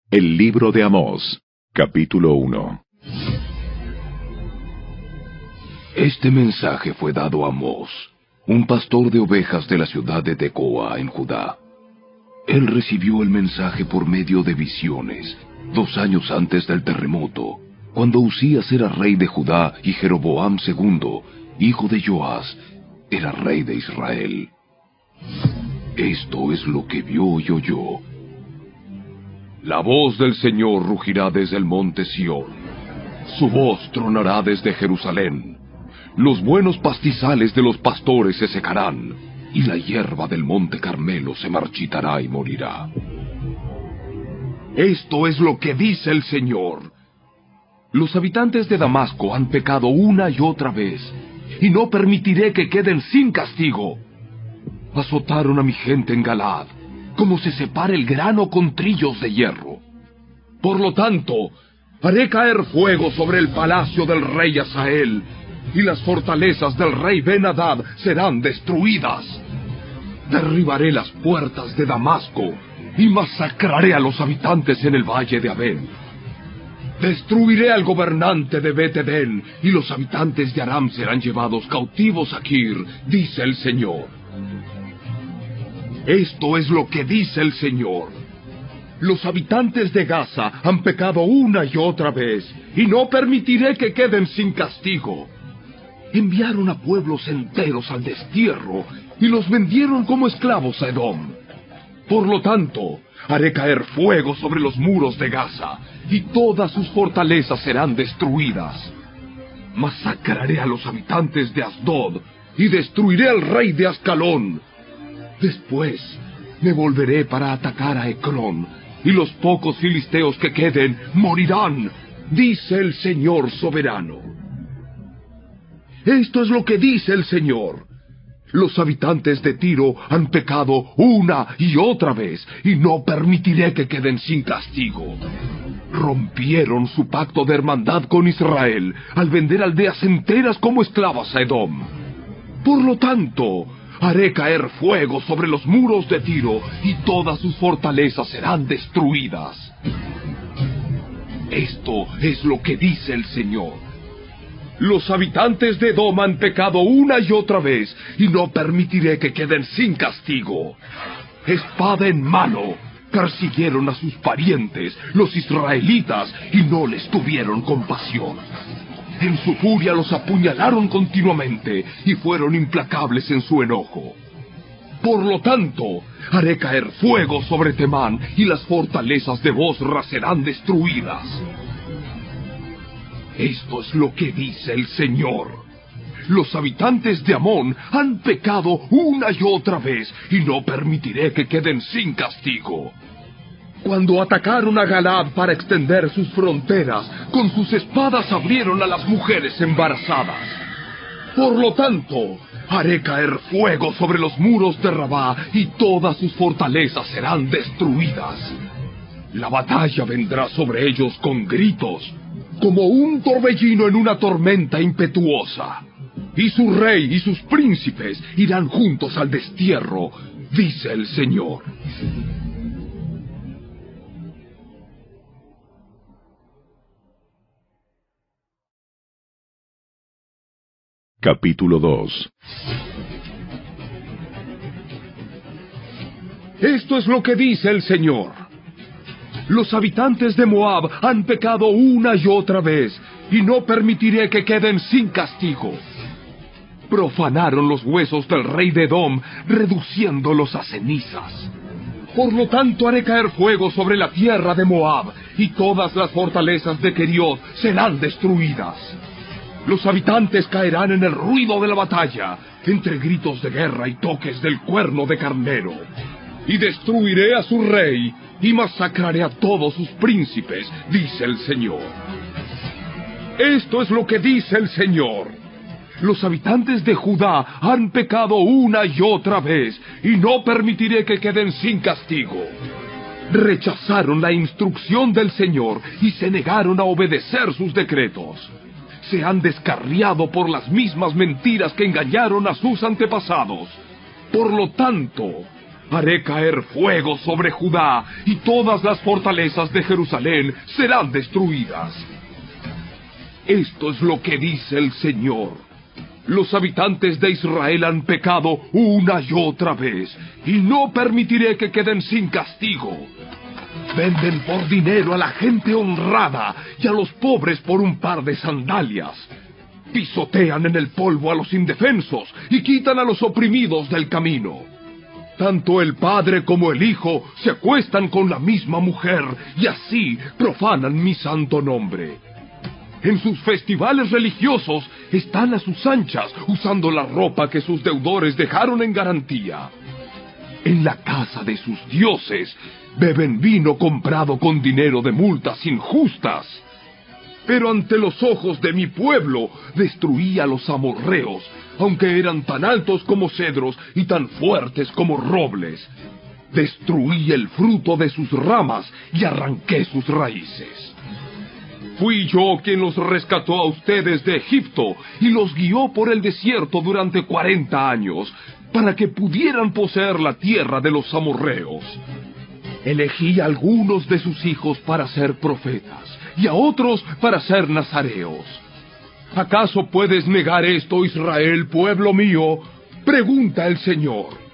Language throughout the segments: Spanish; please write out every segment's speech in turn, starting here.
El libro de Amós, capítulo 1. Este mensaje fue dado a Amós, un pastor de ovejas de la ciudad de Tecoa, en Judá. Él recibió el mensaje por medio de visiones, 2 años antes del terremoto, cuando Usías era rey de Judá y Jeroboam II, hijo de Joás, era rey de Israel. Esto es lo que vio y oyó. La voz del Señor rugirá desde el monte Sión. Su voz tronará desde Jerusalén. Los buenos pastizales de los pastores se secarán, y la hierba del monte Carmelo se marchitará y morirá. Esto es lo que dice el Señor. Los habitantes de Damasco han pecado una y otra vez, y no permitiré que queden sin castigo. Azotaron a mi gente en Galaad, como se separa el grano con trillos de hierro. Por lo tanto, haré caer fuego sobre el palacio del rey Hazael, y las fortalezas del rey Ben-Hadad serán destruidas. Derribaré las puertas de Damasco, y masacraré a los habitantes en el valle de Abén. Destruiré al gobernante de Bet-Edén, y los habitantes de Aram serán llevados cautivos a Kir, dice el Señor. Esto es lo que dice el Señor. Los habitantes de Gaza han pecado una y otra vez, y no permitiré que queden sin castigo. Enviaron a pueblos enteros al destierro, y los vendieron como esclavos a Edom. Por lo tanto, haré caer fuego sobre los muros de Gaza, y todas sus fortalezas serán destruidas. Masacraré a los habitantes de Asdod, y destruiré al rey de Ascalón. Después me volveré para atacar a Ecrón, y los pocos filisteos que queden morirán, dice el Señor soberano. Esto es lo que dice el Señor. Los habitantes de Tiro han pecado una y otra vez, y no permitiré que queden sin castigo. Rompieron su pacto de hermandad con Israel, al vender aldeas enteras como esclavas a Edom. Por lo tanto, haré caer fuego sobre los muros de Tiro, y todas sus fortalezas serán destruidas. Esto es lo que dice el Señor. Los habitantes de Edom han pecado una y otra vez, y no permitiré que queden sin castigo. Espada en mano, persiguieron a sus parientes, los israelitas, y no les tuvieron compasión. En su furia los apuñalaron continuamente, y fueron implacables en su enojo. Por lo tanto, haré caer fuego sobre Temán, y las fortalezas de Bosra serán destruidas. Esto es lo que dice el Señor. Los habitantes de Amón han pecado una y otra vez, y no permitiré que queden sin castigo. Cuando atacaron a Galaad para extender sus fronteras, con sus espadas abrieron a las mujeres embarazadas. Por lo tanto, haré caer fuego sobre los muros de Rabá, y todas sus fortalezas serán destruidas. La batalla vendrá sobre ellos con gritos, como un torbellino en una tormenta impetuosa. Y su rey y sus príncipes irán juntos al destierro, dice el Señor. Capítulo 2. Esto es lo que dice el Señor. Los habitantes de Moab han pecado una y otra vez, y no permitiré que queden sin castigo. Profanaron los huesos del rey de Edom, reduciéndolos a cenizas. Por lo tanto haré caer fuego sobre la tierra de Moab, y todas las fortalezas de Keriot serán destruidas. Los habitantes caerán en el ruido de la batalla, entre gritos de guerra y toques del cuerno de carnero. Y destruiré a su rey, y masacraré a todos sus príncipes, dice el Señor. Esto es lo que dice el Señor. Los habitantes de Judá han pecado una y otra vez, y no permitiré que queden sin castigo. Rechazaron la instrucción del Señor, y se negaron a obedecer sus decretos. Se han descarriado por las mismas mentiras que engañaron a sus antepasados. Por lo tanto, Haré caer fuego sobre Judá, y todas las fortalezas de Jerusalén serán destruidas. Esto es lo que dice el Señor. Los habitantes de Israel han pecado una y otra vez, y no permitiré que queden sin castigo. Venden por dinero a la gente honrada y a los pobres por un par de sandalias. Pisotean en el polvo a los indefensos y quitan a los oprimidos del camino. Tanto el padre como el hijo se acuestan con la misma mujer y así profanan mi santo nombre. En sus festivales religiosos están a sus anchas, usando la ropa que sus deudores dejaron en garantía. En la casa de sus dioses beben vino comprado con dinero de multas injustas. Pero ante los ojos de mi pueblo destruí a los amorreos, aunque eran tan altos como cedros y tan fuertes como robles. Destruí el fruto de sus ramas y arranqué sus raíces. Fui yo quien los rescató a ustedes de Egipto y los guió por el desierto durante 40 años, para que pudieran poseer la tierra de los amorreos. Elegí a algunos de sus hijos para ser profetas, y a otros para ser nazareos. ¿Acaso puedes negar esto, Israel, pueblo mío? Pregunta el Señor.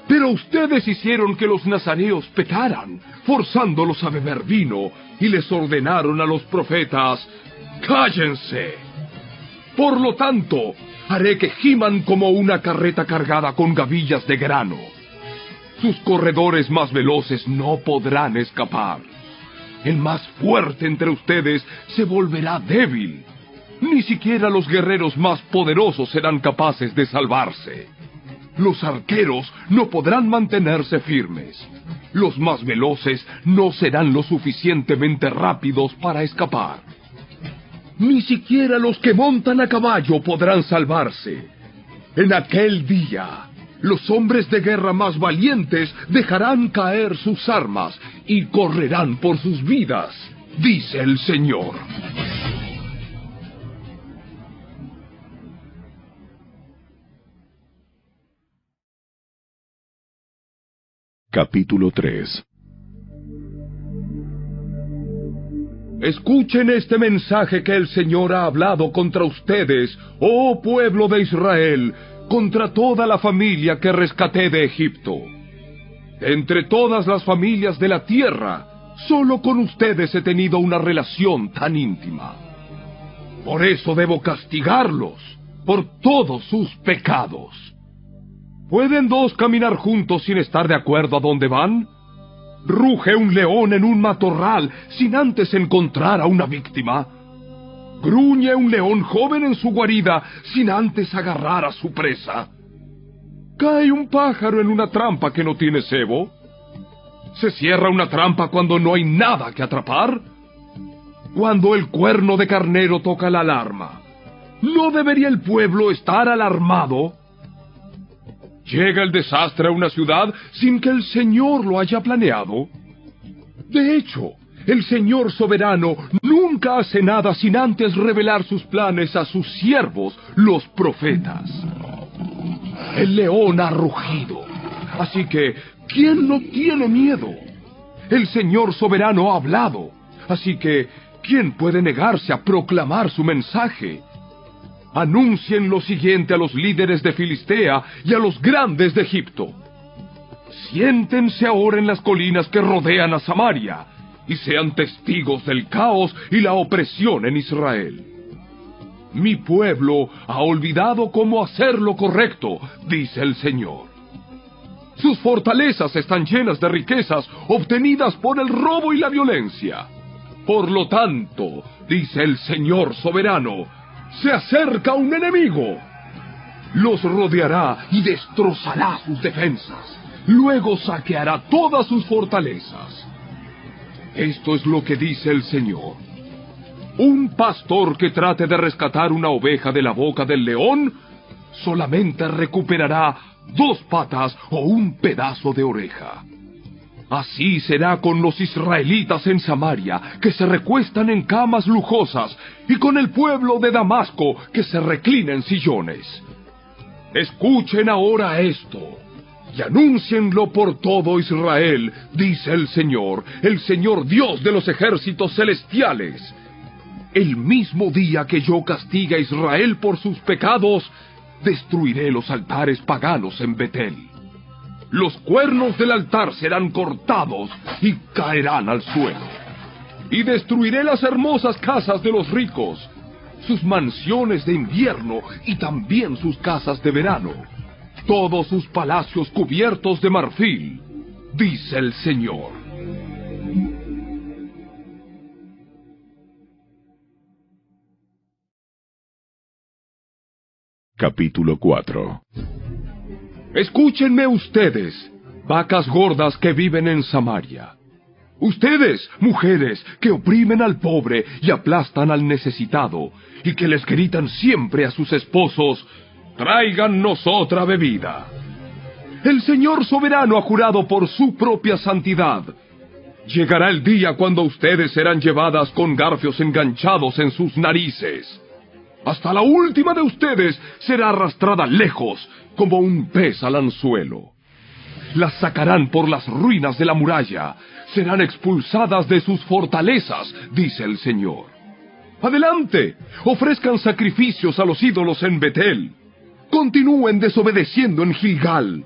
Pero ustedes hicieron que los nazareos pecaran, forzándolos a beber vino, y les ordenaron a los profetas: ¡cállense! Por lo tanto, haré que giman como una carreta cargada con gavillas de grano. Sus corredores más veloces no podrán escapar. El más fuerte entre ustedes se volverá débil. Ni siquiera los guerreros más poderosos serán capaces de salvarse. Los arqueros no podrán mantenerse firmes. Los más veloces no serán lo suficientemente rápidos para escapar. Ni siquiera los que montan a caballo podrán salvarse. En aquel día, los hombres de guerra más valientes dejarán caer sus armas y correrán por sus vidas, dice el Señor. Capítulo 3. Escuchen este mensaje que el Señor ha hablado contra ustedes, oh pueblo de Israel, contra toda la familia que rescaté de Egipto. Entre todas las familias de la tierra, solo con ustedes he tenido una relación tan íntima. Por eso debo castigarlos, por todos sus pecados. ¿Pueden dos caminar juntos sin estar de acuerdo a dónde van? ¿Ruge un león en un matorral sin antes encontrar a una víctima? ¿Gruñe un león joven en su guarida sin antes agarrar a su presa? ¿Cae un pájaro en una trampa que no tiene cebo? ¿Se cierra una trampa cuando no hay nada que atrapar? Cuando el cuerno de carnero toca la alarma, ¿no debería el pueblo estar alarmado? ¿Llega el desastre a una ciudad sin que el Señor lo haya planeado? De hecho, el Señor soberano nunca hace nada sin antes revelar sus planes a sus siervos, los profetas. El león ha rugido, así que, ¿quién no tiene miedo? El Señor soberano ha hablado, así que, ¿quién puede negarse a proclamar su mensaje? Anuncien lo siguiente a los líderes de Filistea y a los grandes de Egipto. Siéntense ahora en las colinas que rodean a Samaria y sean testigos del caos y la opresión en Israel. Mi pueblo ha olvidado cómo hacer lo correcto, dice el Señor. Sus fortalezas están llenas de riquezas obtenidas por el robo y la violencia. Por lo tanto, dice el Señor soberano, se acerca un enemigo. Los rodeará y destrozará sus defensas. Luego saqueará todas sus fortalezas. Esto es lo que dice el Señor. Un pastor que trate de rescatar una oveja de la boca del león solamente recuperará 2 patas o un pedazo de oreja. Así será con los israelitas en Samaria, que se recuestan en camas lujosas, y con el pueblo de Damasco, que se reclina en sillones. Escuchen ahora esto. y anúncienlo por todo Israel, dice el Señor Dios de los ejércitos celestiales. El mismo día que yo castigue a Israel por sus pecados, destruiré los altares paganos en Betel. Los cuernos del altar serán cortados y caerán al suelo. Y destruiré las hermosas casas de los ricos, sus mansiones de invierno y también sus casas de verano, todos sus palacios cubiertos de marfil, dice el Señor. Capítulo 4. Escúchenme ustedes, vacas gordas que viven en Samaria. Ustedes, mujeres, que oprimen al pobre y aplastan al necesitado, y que les gritan siempre a sus esposos, tráigannos otra bebida. El Señor soberano ha jurado por su propia santidad. Llegará el día cuando ustedes serán llevadas con garfios enganchados en sus narices. Hasta la última de ustedes será arrastrada lejos, como un pez al anzuelo. Las sacarán por las ruinas de la muralla, serán expulsadas de sus fortalezas, dice el Señor. Adelante, ofrezcan sacrificios a los ídolos en Betel. Continúen desobedeciendo en Gilgal.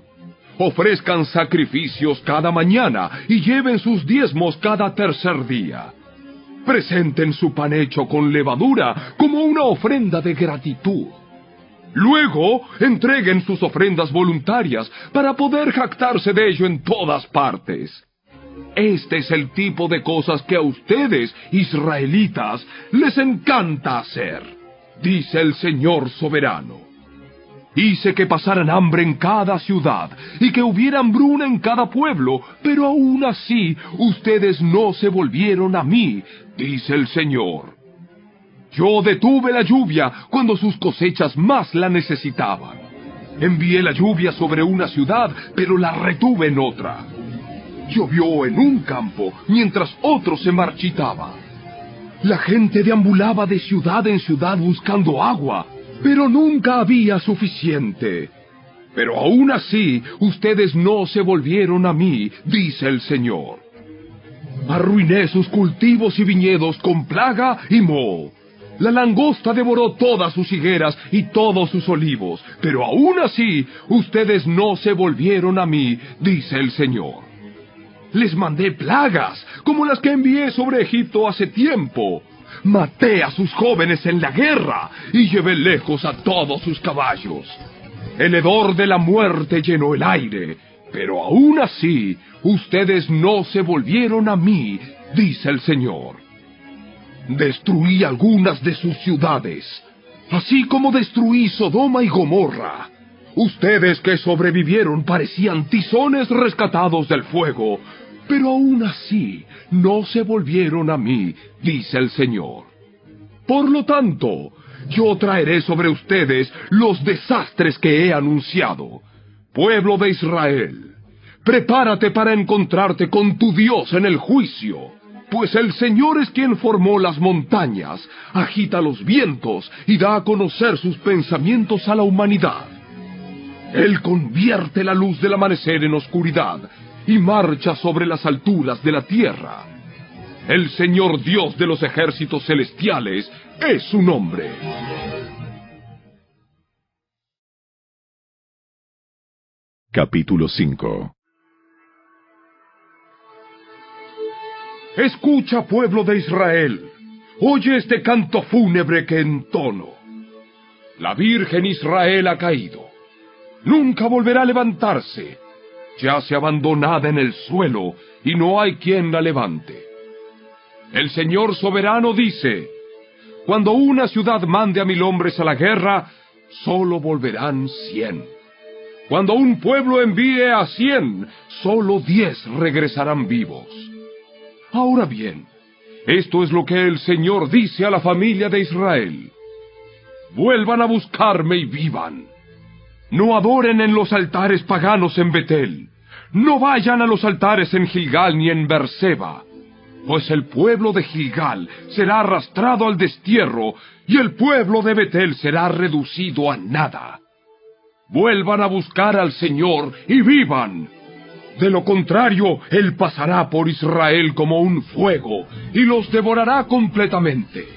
Ofrezcan sacrificios cada mañana y lleven sus diezmos cada tercer día. Presenten su pan hecho con levadura como una ofrenda de gratitud. Luego, entreguen sus ofrendas voluntarias para poder jactarse de ello en todas partes. Este es el tipo de cosas que a ustedes, israelitas, les encanta hacer, dice el Señor soberano. Hice que pasaran hambre en cada ciudad y que hubiera hambruna en cada pueblo, pero aún así ustedes no se volvieron a mí, dice el Señor. Yo detuve la lluvia cuando sus cosechas más la necesitaban. Envié la lluvia sobre una ciudad, pero la retuve en otra. Llovió en un campo, mientras otro se marchitaba. La gente deambulaba de ciudad en ciudad buscando agua, pero nunca había suficiente. Pero aún así, ustedes no se volvieron a mí, dice el Señor. Arruiné sus cultivos y viñedos con plaga y moho. La langosta devoró todas sus higueras y todos sus olivos, pero aún así, ustedes no se volvieron a mí, dice el Señor. Les mandé plagas, como las que envié sobre Egipto hace tiempo. Maté a sus jóvenes en la guerra y llevé lejos a todos sus caballos. El hedor de la muerte llenó el aire, pero aún así, ustedes no se volvieron a mí, dice el Señor. Destruí algunas de sus ciudades, así como destruí Sodoma y Gomorra. Ustedes que sobrevivieron parecían tizones rescatados del fuego, pero aún así no se volvieron a mí, dice el Señor. Por lo tanto, yo traeré sobre ustedes los desastres que he anunciado. Pueblo de Israel, prepárate para encontrarte con tu Dios en el juicio, pues el Señor es quien formó las montañas, agita los vientos y da a conocer sus pensamientos a la humanidad. Él convierte la luz del amanecer en oscuridad y marcha sobre las alturas de la tierra. El Señor Dios de los ejércitos celestiales es su nombre. Capítulo 5. Escucha, pueblo de Israel, oye este canto fúnebre que entono. La Virgen Israel ha caído, nunca volverá a levantarse, yace abandonada en el suelo y no hay quien la levante. El Señor soberano dice, cuando una ciudad mande a 1000 hombres a la guerra, solo volverán 100. Cuando un pueblo envíe a 100, solo 10 regresarán vivos. Ahora bien, esto es lo que el Señor dice a la familia de Israel. Vuelvan a buscarme y vivan. No adoren en los altares paganos en Betel. No vayan a los altares en Gilgal ni en Berseba, pues el pueblo de Gilgal será arrastrado al destierro y el pueblo de Betel será reducido a nada. Vuelvan a buscar al Señor y vivan. De lo contrario, Él pasará por Israel como un fuego y los devorará completamente.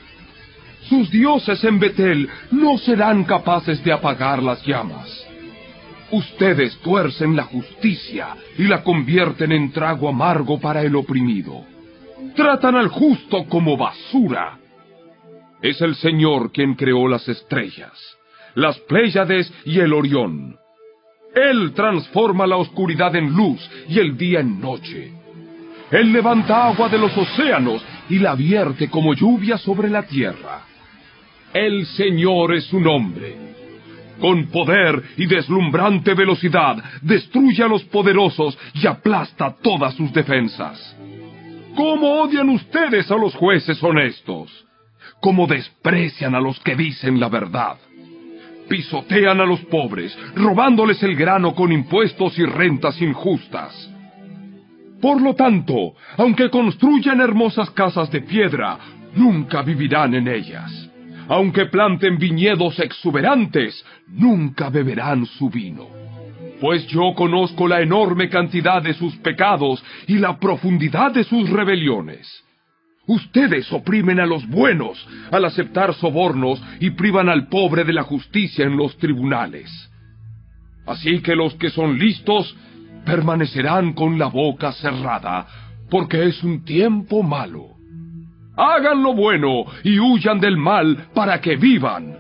Sus dioses en Betel no serán capaces de apagar las llamas. Ustedes tuercen la justicia y la convierten en trago amargo para el oprimido. Tratan al justo como basura. Es el Señor quien creó las estrellas, las Pléyades y el Orión. Él transforma la oscuridad en luz y el día en noche. Él levanta agua de los océanos y la vierte como lluvia sobre la tierra. El Señor es su nombre. Con poder y deslumbrante velocidad destruye a los poderosos y aplasta todas sus defensas. ¿Cómo odian ustedes a los jueces honestos? ¿Cómo desprecian a los que dicen la verdad? Pisotean a los pobres, robándoles el grano con impuestos y rentas injustas. Por lo tanto, aunque construyan hermosas casas de piedra, nunca vivirán en ellas. Aunque planten viñedos exuberantes, nunca beberán su vino. Pues yo conozco la enorme cantidad de sus pecados y la profundidad de sus rebeliones. Ustedes oprimen a los buenos al aceptar sobornos y privan al pobre de la justicia en los tribunales. Así que los que son listos permanecerán con la boca cerrada, porque es un tiempo malo. Hagan lo bueno y huyan del mal para que vivan.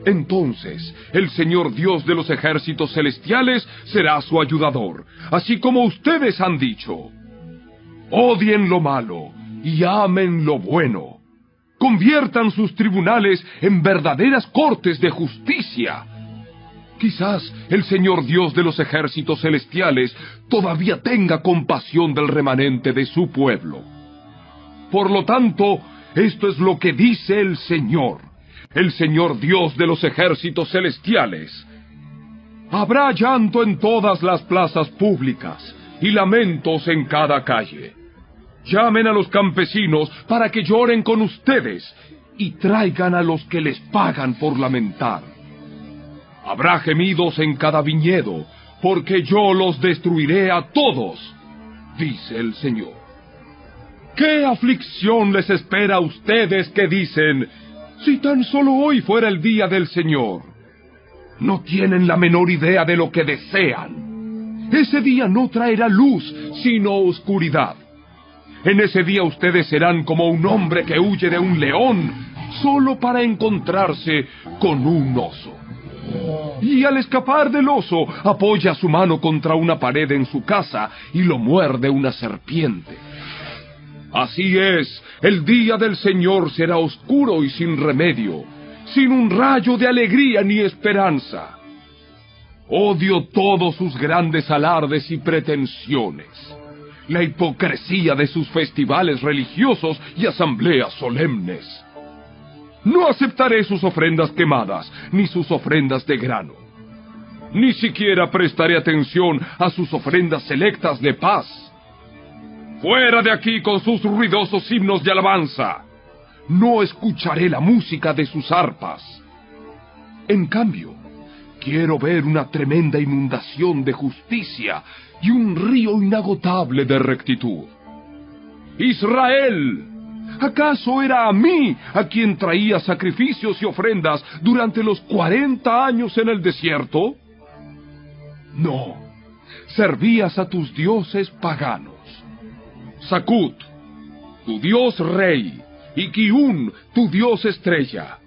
Entonces el Señor Dios de los ejércitos celestiales será su ayudador, así como ustedes han dicho. Odien lo malo y amen lo bueno. Conviertan sus tribunales en verdaderas cortes de justicia. Quizás el Señor Dios de los ejércitos celestiales todavía tenga compasión del remanente de su pueblo. Por lo tanto, esto es lo que dice el Señor Dios de los ejércitos celestiales. Habrá llanto en todas las plazas públicas y lamentos en cada calle. Llamen a los campesinos para que lloren con ustedes y traigan a los que les pagan por lamentar. Habrá gemidos en cada viñedo, porque yo los destruiré a todos, dice el Señor. ¿Qué aflicción les espera a ustedes que dicen, si tan solo hoy fuera el día del Señor? No tienen la menor idea de lo que desean. Ese día no traerá luz, sino oscuridad. En ese día ustedes serán como un hombre que huye de un león, solo para encontrarse con un oso. Y al escapar del oso, apoya su mano contra una pared en su casa y lo muerde una serpiente. Así es, el día del Señor será oscuro y sin remedio, sin un rayo de alegría ni esperanza. Odio todos sus grandes alardes y pretensiones, la hipocresía de sus festivales religiosos y asambleas solemnes. No aceptaré sus ofrendas quemadas, ni sus ofrendas de grano. Ni siquiera prestaré atención a sus ofrendas selectas de paz. ¡Fuera de aquí con sus ruidosos himnos de alabanza! No escucharé la música de sus arpas. En cambio, quiero ver una tremenda inundación de justicia y un río inagotable de rectitud. ¡Israel! ¿Acaso era a mí a quien traía sacrificios y ofrendas durante los 40 años en el desierto? No, servías a tus dioses paganos. Sakut, tu dios rey, y Kiun, tu dios estrella,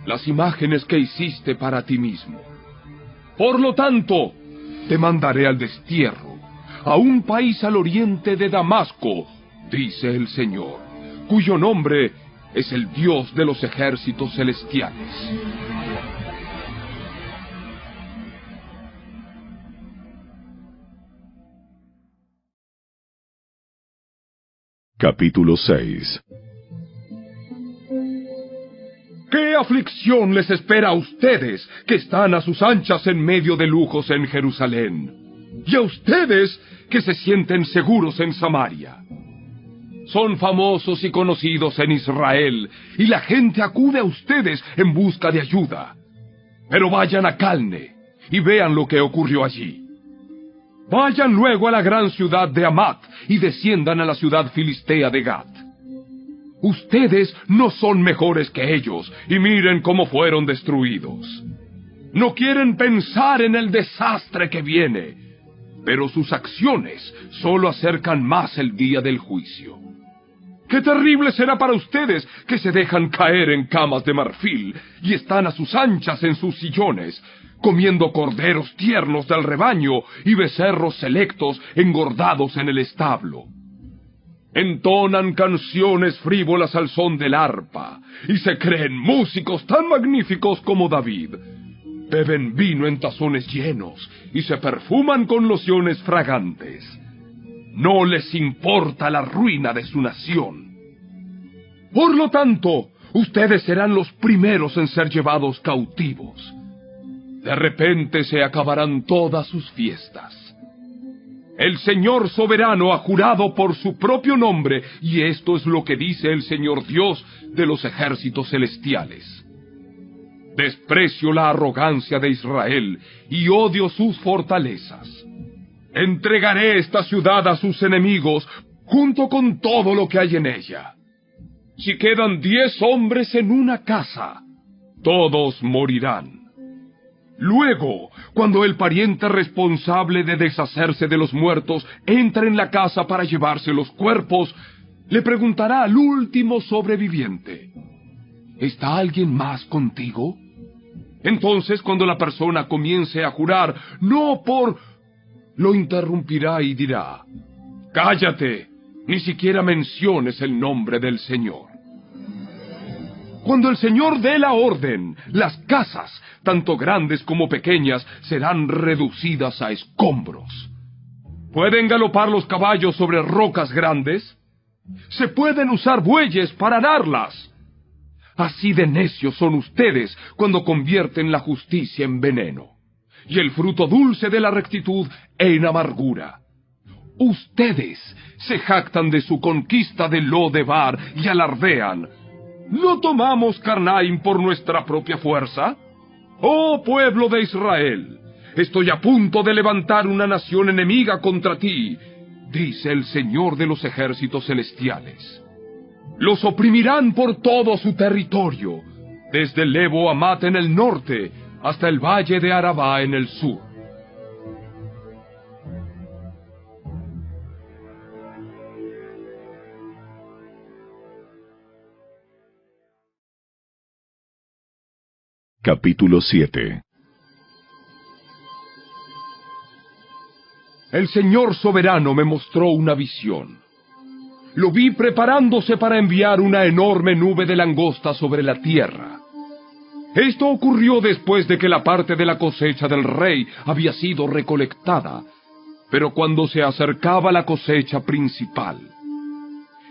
las imágenes que hiciste para ti mismo. Por lo tanto, te mandaré al destierro, a un país al oriente de Damasco, dice el Señor, cuyo nombre es el Dios de los ejércitos celestiales. Capítulo 6. ¿Qué aflicción les espera a ustedes que están a sus anchas en medio de lujos en Jerusalén? Y a ustedes que se sienten seguros en Samaria. Son famosos y conocidos en Israel, y la gente acude a ustedes en busca de ayuda. Pero vayan a Calne y vean lo que ocurrió allí. Vayan luego a la gran ciudad de Hamat y desciendan a la ciudad filistea de Gat. Ustedes no son mejores que ellos, y miren cómo fueron destruidos. No quieren pensar en el desastre que viene, pero sus acciones solo acercan más el día del juicio. ¡Qué terrible será para ustedes que se dejan caer en camas de marfil y están a sus anchas en sus sillones, comiendo corderos tiernos del rebaño y becerros selectos engordados en el establo! Entonan canciones frívolas al son del arpa, y se creen músicos tan magníficos como David. Beben vino en tazones llenos, y se perfuman con lociones fragantes. No les importa la ruina de su nación. Por lo tanto, ustedes serán los primeros en ser llevados cautivos. De repente se acabarán todas sus fiestas. El Señor soberano ha jurado por su propio nombre, y esto es lo que dice el Señor Dios de los ejércitos celestiales: desprecio la arrogancia de Israel y odio sus fortalezas. Entregaré esta ciudad a sus enemigos, junto con todo lo que hay en ella. Si quedan 10 hombres en una casa, todos morirán. Luego, cuando el pariente responsable de deshacerse de los muertos entre en la casa para llevarse los cuerpos, le preguntará al último sobreviviente: ¿está alguien más contigo? Entonces, cuando la persona comience a jurar, lo interrumpirá y dirá: cállate, ni siquiera menciones el nombre del Señor. Cuando el Señor dé la orden, las casas, tanto grandes como pequeñas, serán reducidas a escombros. ¿Pueden galopar los caballos sobre rocas grandes? ¿Se pueden usar bueyes para ararlas? Así de necios son ustedes cuando convierten la justicia en veneno, y el fruto dulce de la rectitud en amargura. Ustedes se jactan de su conquista de Lo-debar y alardean: ¿no tomamos Carnaim por nuestra propia fuerza? ¡Oh pueblo de Israel! Estoy a punto de levantar una nación enemiga contra ti, dice el Señor de los ejércitos celestiales. Los oprimirán por todo su territorio, desde el Lebo Hamat en el norte hasta el valle de Arabá en el sur. Capítulo 7. El Señor soberano me mostró una visión. Lo vi preparándose para enviar una enorme nube de langosta sobre la tierra. Esto ocurrió después de que la parte de la cosecha del rey había sido recolectada, pero cuando se acercaba la cosecha principal.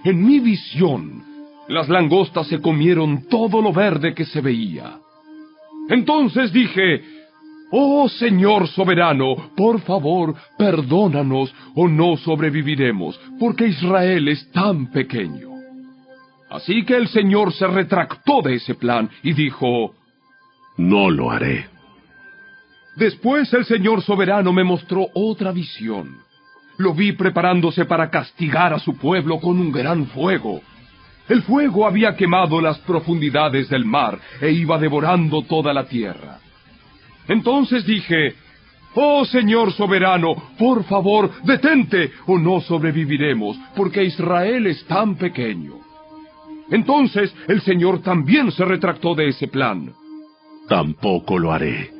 En mi visión, las langostas se comieron todo lo verde que se veía. Entonces dije: oh Señor soberano, por favor, perdónanos o no sobreviviremos, porque Israel es tan pequeño. Así que el Señor se retractó de ese plan y dijo: no lo haré. Después el Señor soberano me mostró otra visión. Lo vi preparándose para castigar a su pueblo con un gran fuego. El fuego había quemado las profundidades del mar e iba devorando toda la tierra. Entonces dije: oh Señor soberano, por favor, detente, o no sobreviviremos, porque Israel es tan pequeño. Entonces el Señor también se retractó de ese plan. Tampoco lo haré.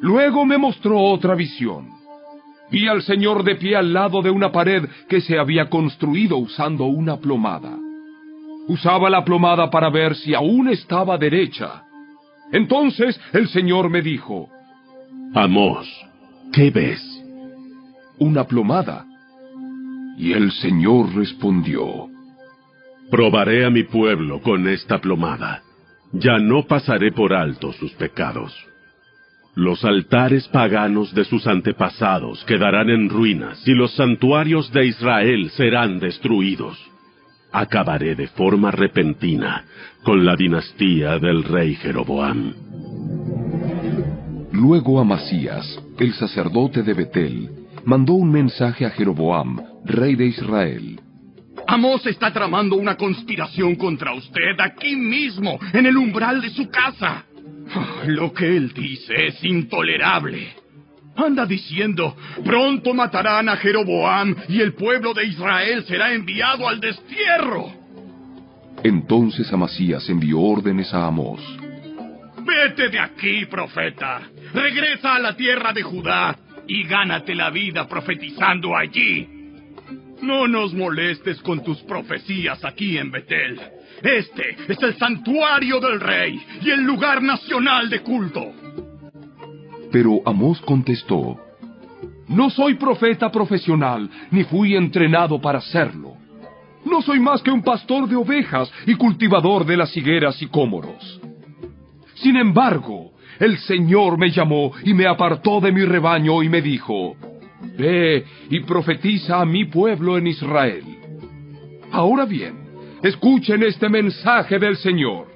Luego me mostró otra visión. Vi al Señor de pie al lado de una pared que se había construido usando una plomada. Usaba la plomada para ver si aún estaba derecha. Entonces el Señor me dijo: Amós, ¿qué ves? Una plomada. Y el Señor respondió: probaré a mi pueblo con esta plomada. Ya no pasaré por alto sus pecados. Los altares paganos de sus antepasados quedarán en ruinas, y los santuarios de Israel serán destruidos. Acabaré de forma repentina con la dinastía del rey Jeroboam. Luego Amasías, el sacerdote de Betel, mandó un mensaje a Jeroboam, rey de Israel. Amós está tramando una conspiración contra usted aquí mismo, en el umbral de su casa. Lo que él dice es intolerable. Anda diciendo, pronto matarán a Jeroboam y el pueblo de Israel será enviado al destierro. Entonces Amasías envió órdenes a Amós. Vete de aquí, profeta. Regresa a la tierra de Judá y gánate la vida profetizando allí. No nos molestes con tus profecías aquí en Betel. Este es el santuario del rey y el lugar nacional de culto. Pero Amós contestó: No soy profeta profesional, ni fui entrenado para serlo. No soy más que un pastor de ovejas y cultivador de las higueras y cómoros. Sin embargo, el Señor me llamó y me apartó de mi rebaño y me dijo: Ve y profetiza a mi pueblo en Israel. Ahora bien, escuchen este mensaje del Señor.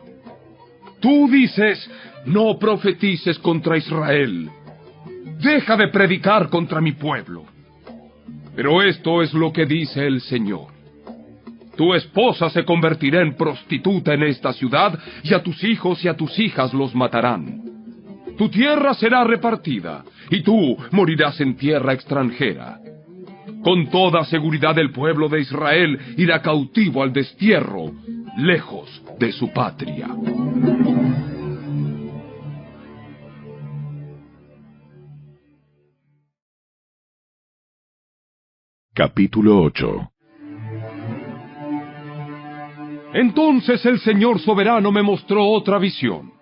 Tú dices, no profetices contra Israel. Deja de predicar contra mi pueblo. Pero esto es lo que dice el Señor. Tu esposa se convertirá en prostituta en esta ciudad, y a tus hijos y a tus hijas los matarán. Tu tierra será repartida, y tú morirás en tierra extranjera. Con toda seguridad el pueblo de Israel irá cautivo al destierro, lejos de su patria. Capítulo 8. Entonces el Señor soberano me mostró otra visión.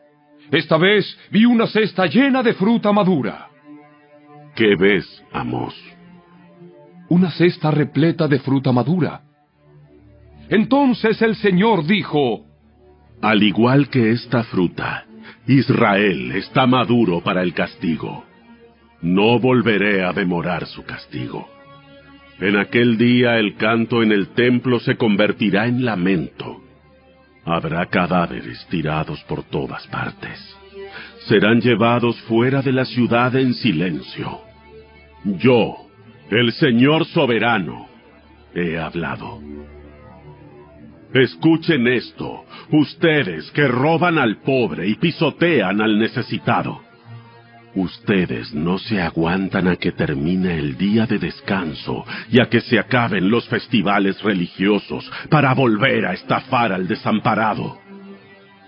Esta vez vi una cesta llena de fruta madura. ¿Qué ves, Amós? Una cesta repleta de fruta madura. Entonces el Señor dijo: Al igual que esta fruta, Israel está maduro para el castigo. No volveré a demorar su castigo. En aquel día el canto en el templo se convertirá en lamento. Habrá cadáveres tirados por todas partes. Serán llevados fuera de la ciudad en silencio. Yo, el Señor soberano, he hablado. Escuchen esto, ustedes que roban al pobre y pisotean al necesitado. Ustedes no se aguantan a que termine el día de descanso y a que se acaben los festivales religiosos para volver a estafar al desamparado.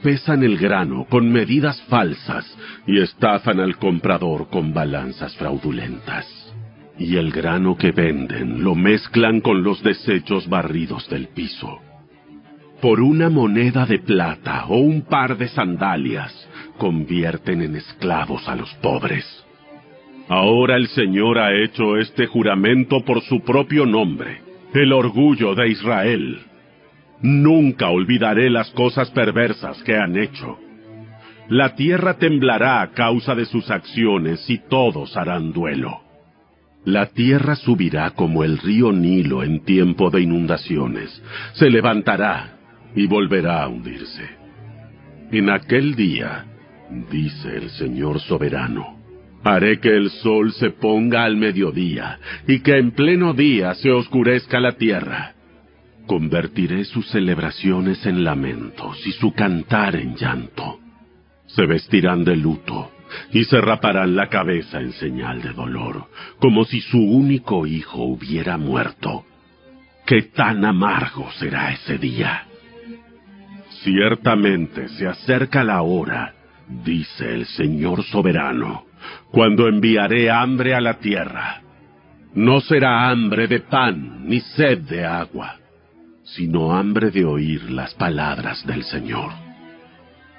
Pesan el grano con medidas falsas y estafan al comprador con balanzas fraudulentas. Y el grano que venden lo mezclan con los desechos barridos del piso. Por una moneda de plata o un par de sandalias, convierten en esclavos a los pobres. Ahora el Señor ha hecho este juramento por su propio nombre, el orgullo de Israel. Nunca olvidaré las cosas perversas que han hecho. La tierra temblará a causa de sus acciones y todos harán duelo. La tierra subirá como el río Nilo en tiempo de inundaciones. Se levantará y volverá a hundirse. En aquel día, dice el Señor soberano, haré que el sol se ponga al mediodía y que en pleno día se oscurezca la tierra. Convertiré sus celebraciones en lamentos y su cantar en llanto. Se vestirán de luto y se raparán la cabeza en señal de dolor, como si su único hijo hubiera muerto. ¡Qué tan amargo será ese día! Ciertamente se acerca la hora, dice el Señor soberano, cuando enviaré hambre a la tierra. No será hambre de pan ni sed de agua, sino hambre de oír las palabras del Señor.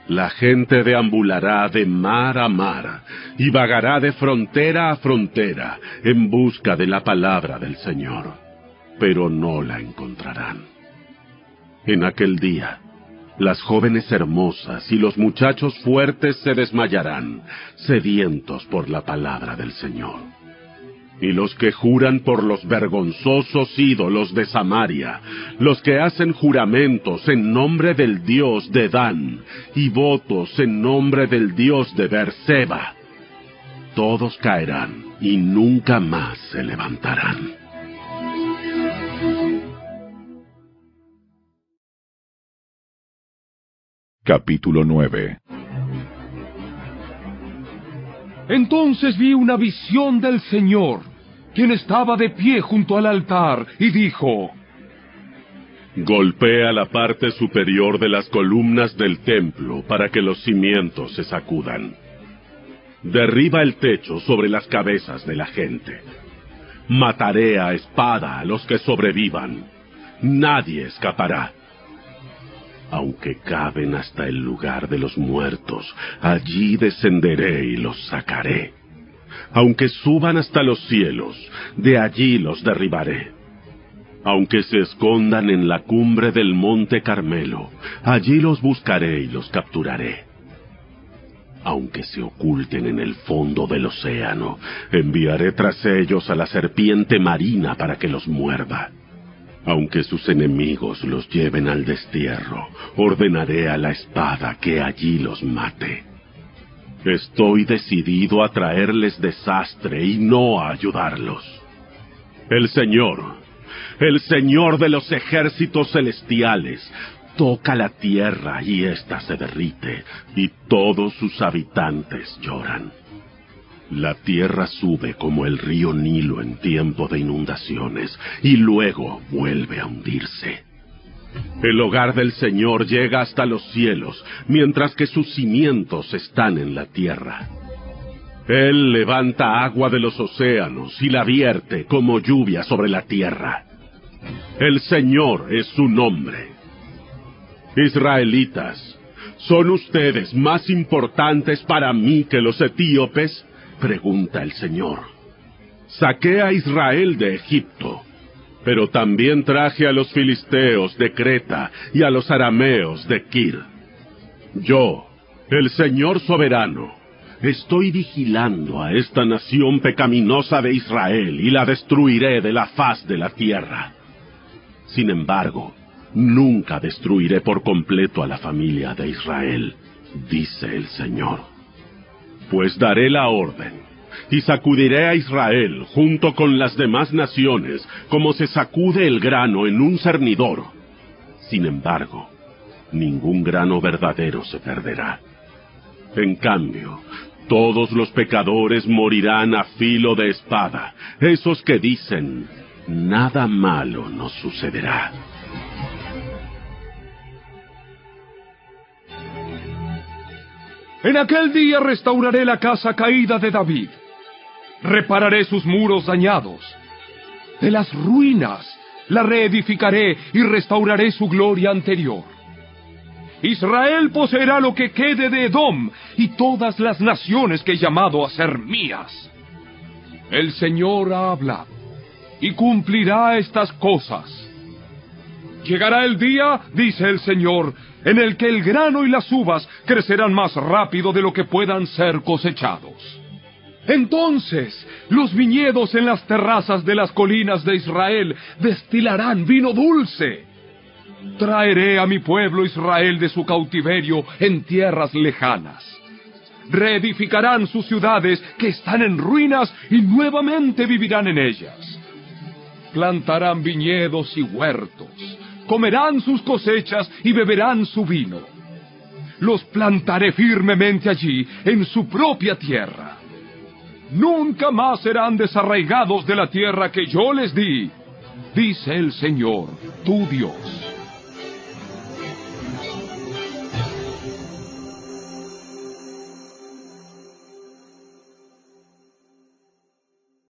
La gente deambulará de mar a mar y vagará de frontera a frontera en busca de la palabra del Señor, pero no la encontrarán. En aquel día, las jóvenes hermosas y los muchachos fuertes se desmayarán, sedientos por la palabra del Señor. Y los que juran por los vergonzosos ídolos de Samaria, los que hacen juramentos en nombre del Dios de Dan, y votos en nombre del Dios de Beerseba, todos caerán y nunca más se levantarán. Capítulo 9. Entonces vi una visión del Señor, quien estaba de pie junto al altar, y dijo: Golpea la parte superior de las columnas del templo para que los cimientos se sacudan. Derriba el techo sobre las cabezas de la gente. Mataré a espada a los que sobrevivan. Nadie escapará. Aunque caben hasta el lugar de los muertos, allí descenderé y los sacaré. Aunque suban hasta los cielos, de allí los derribaré. Aunque se escondan en la cumbre del monte Carmelo, allí los buscaré y los capturaré. Aunque se oculten en el fondo del océano, enviaré tras ellos a la serpiente marina para que los muerda. Aunque sus enemigos los lleven al destierro, ordenaré a la espada que allí los mate. Estoy decidido a traerles desastre y no a ayudarlos. El Señor de los ejércitos celestiales, toca la tierra y ésta se derrite, y todos sus habitantes lloran. La tierra sube como el río Nilo en tiempo de inundaciones, y luego vuelve a hundirse. El hogar del Señor llega hasta los cielos, mientras que sus cimientos están en la tierra. Él levanta agua de los océanos y la vierte como lluvia sobre la tierra. El Señor es su nombre. Israelitas, ¿son ustedes más importantes para mí que los etíopes?, pregunta el Señor. Saqué a Israel de Egipto, pero también traje a los filisteos de Creta y a los arameos de Kir. Yo, el Señor soberano, estoy vigilando a esta nación pecaminosa de Israel y la destruiré de la faz de la tierra. Sin embargo, nunca destruiré por completo a la familia de Israel, dice el Señor. Pues daré la orden, y sacudiré a Israel junto con las demás naciones, como se sacude el grano en un cernidor. Sin embargo, ningún grano verdadero se perderá. En cambio, todos los pecadores morirán a filo de espada, esos que dicen, nada malo nos sucederá. En aquel día restauraré la casa caída de David. Repararé sus muros dañados. De las ruinas la reedificaré y restauraré su gloria anterior. Israel poseerá lo que quede de Edom y todas las naciones que he llamado a ser mías. El Señor ha hablado y cumplirá estas cosas. Llegará el día, dice el Señor, en el que el grano y las uvas crecerán más rápido de lo que puedan ser cosechados. Entonces, los viñedos en las terrazas de las colinas de Israel destilarán vino dulce. Traeré a mi pueblo Israel de su cautiverio en tierras lejanas. Reedificarán sus ciudades que están en ruinas y nuevamente vivirán en ellas. Plantarán viñedos y huertos. Comerán sus cosechas y beberán su vino. Los plantaré firmemente allí, en su propia tierra. Nunca más serán desarraigados de la tierra que yo les di, dice el Señor, tu Dios.